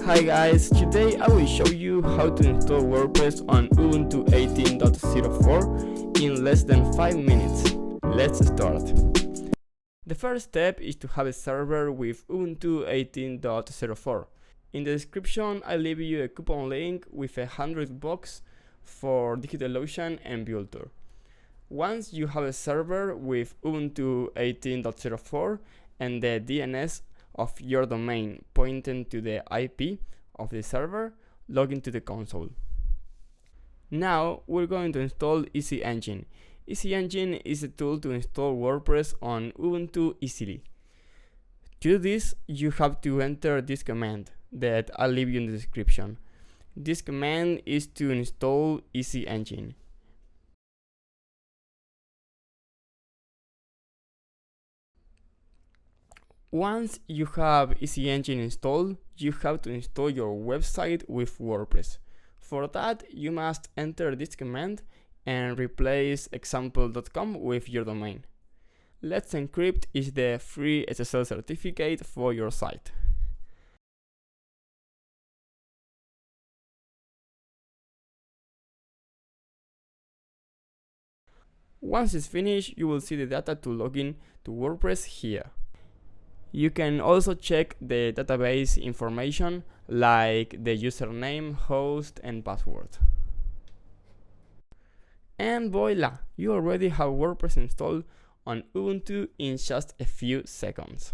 Hi guys, today I will show you how to install WordPress on Ubuntu 18.04 in less than 5 minutes. Let's start. The first step is to have a server with Ubuntu 18.04. In the description I leave you a coupon link with $100 for DigitalOcean and Vultr. Once you have a server with Ubuntu 18.04 and the DNS of your domain pointing to the IP of the server, log into the console. Now we're going to install EasyEngine. EasyEngine is a tool to install WordPress on Ubuntu easily. To do this, you have to enter this command that I'll leave you in the description. This command is to install EasyEngine. Once you have EasyEngine installed, you have to install your website with WordPress. For that, you must enter this command and replace example.com with your domain. Letencrypt is the free SSL certificate for your site. Once it's finished, you will see the data to log in to WordPress here. You can also check the database information like the username, host, and password. And voila! You already have WordPress installed on Ubuntu in just a few seconds.